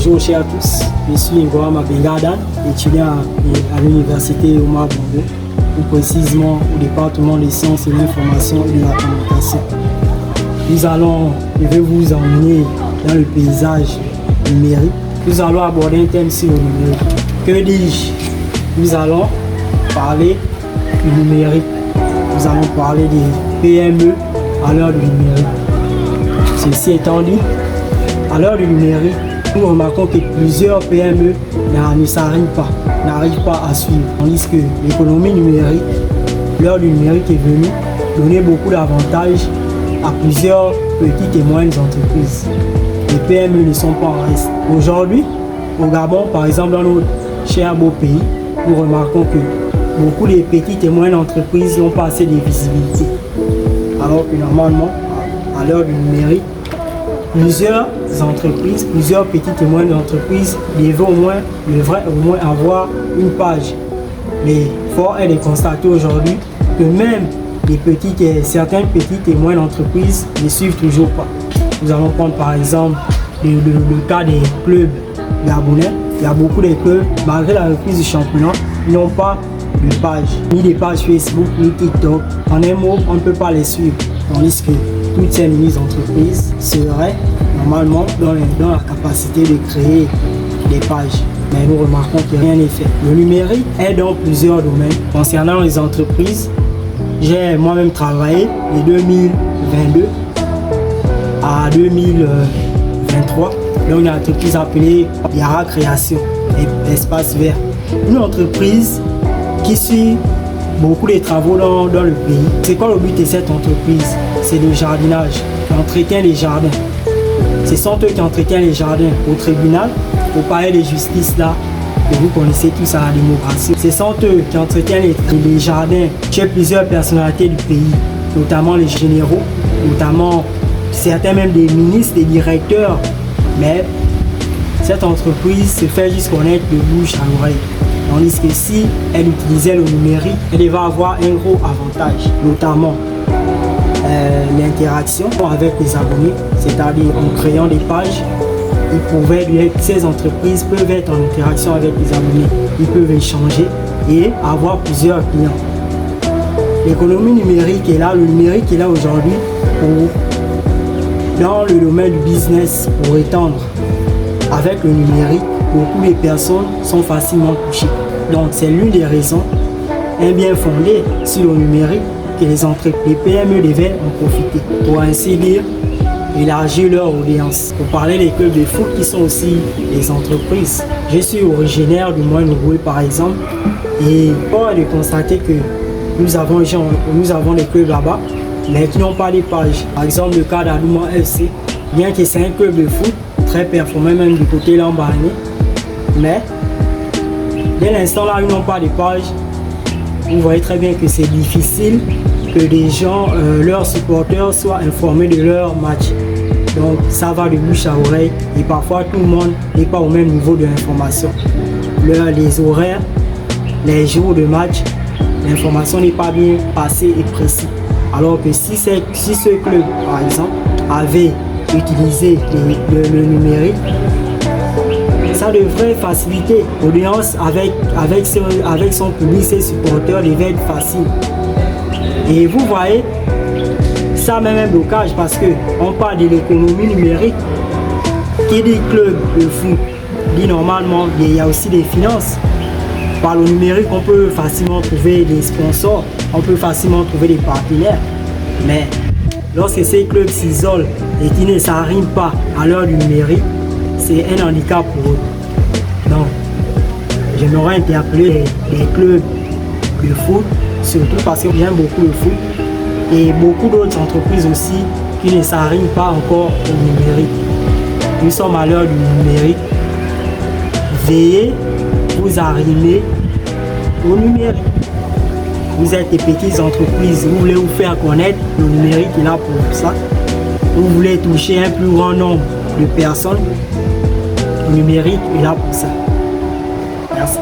Bonjour chers tous, je suis Ngora Mabengadan, étudiant à l'université Omar Bongo, plus précisément au département des sciences de l'information et de la communication. Je vais vous emmener dans le paysage numérique. Nous allons aborder un thème sur le numérique. Que dis-je? Nous allons parler du numérique. Nous allons parler des PME à l'heure du numérique. Ceci étant dit, à l'heure du numérique, nous remarquons que plusieurs PME n'arrivent pas à suivre. Tandis que l'économie numérique, l'heure du numérique est venue donner beaucoup d'avantages à plusieurs petites et moyennes entreprises. Les PME ne sont pas en reste. Aujourd'hui, au Gabon, par exemple, dans notre cher beau pays, nous remarquons que beaucoup de petites et moyennes entreprises n'ont pas assez de visibilité. Alors que normalement, à l'heure du numérique, plusieurs entreprises, plusieurs petites et moyennes entreprises devraient au moins avoir une page. Mais fort est de constater aujourd'hui que même certaines petites et moyennes entreprises ne suivent toujours pas. Nous allons prendre par exemple le cas des clubs gabonais. Il y a beaucoup de clubs, malgré la reprise du championnat, ils n'ont pas de page, ni de page Facebook, ni TikTok. En un mot, on ne peut pas les suivre. Tandis que toutes ces mini-entreprises seraient normalement dans la capacité de créer des pages. Mais nous remarquons que rien n'est fait. Le numérique est dans plusieurs domaines. Concernant les entreprises, j'ai moi-même travaillé de 2022 à 2023 dans une entreprise appelée Yara Création, Espace Vert. Une entreprise qui suit beaucoup de travaux dans le pays. C'est quoi le but de cette entreprise? C'est le jardinage, l'entretien des jardins. Ce sont eux qui entretiennent les jardins au tribunal, au palais de justice là, que vous connaissez tous à la démocratie. Ce sont eux qui entretiennent les jardins chez plusieurs personnalités du pays, notamment les généraux, notamment certains même des ministres, des directeurs. Mais cette entreprise se fait juste connaître de bouche à l'oreille. Tandis que si elle utilisait le numérique, elle va avoir un gros avantage, notamment l'interaction avec les abonnés, c'est-à-dire en créant des pages, ces entreprises peuvent être en interaction avec les abonnés, ils peuvent échanger et avoir plusieurs clients. L'économie numérique est là, le numérique est là aujourd'hui dans le domaine du business pour étendre. Avec le numérique, beaucoup de personnes sont facilement touchées. Donc c'est l'une des raisons, un bien fondé sur le numérique, que les PME devaient en profiter. Pour ainsi dire, élargir leur audience. Pour parler des clubs de foot qui sont aussi des entreprises. Je suis originaire du Moyen-Ogooué par exemple, et fort est de constater que nous avons des clubs là-bas, mais qui n'ont pas de pages. Par exemple, le cas d'Adouma FC, bien que c'est un club de foot très performant même du côté Lambaréné, mais dès l'instant là, ils n'ont pas de page. Vous voyez très bien que c'est difficile que des gens, leurs supporters, soient informés de leur match. Donc ça va de bouche à oreille et parfois tout le monde n'est pas au même niveau de l'information. Les horaires, les jours de match, l'information n'est pas bien passée et précise. Alors que si ce club, par exemple, avait utilisé le numérique, ça devrait faciliter l'audience avec son public, ses supporters, devait être facile. Et vous voyez, ça met un blocage parce qu'on parle de l'économie numérique. Qui dit club de foot, dit normalement il y a aussi des finances. Par le numérique, on peut facilement trouver des sponsors, on peut facilement trouver des partenaires. Mais lorsque ces clubs s'isolent et qui ne s'arriment pas à l'heure du numérique, c'est un handicap pour eux. Donc, j'aimerais interpeller les clubs de foot, surtout parce que j'aime beaucoup le foot, et beaucoup d'autres entreprises aussi qui ne s'arriment pas encore au numérique. Nous sommes à l'heure du numérique. Veillez vous arrimer au numérique. Vous êtes des petites entreprises, vous voulez vous faire connaître, le numérique est là pour ça. Vous voulez toucher un plus grand nombre de personnes, le numérique est là pour ça. Merci.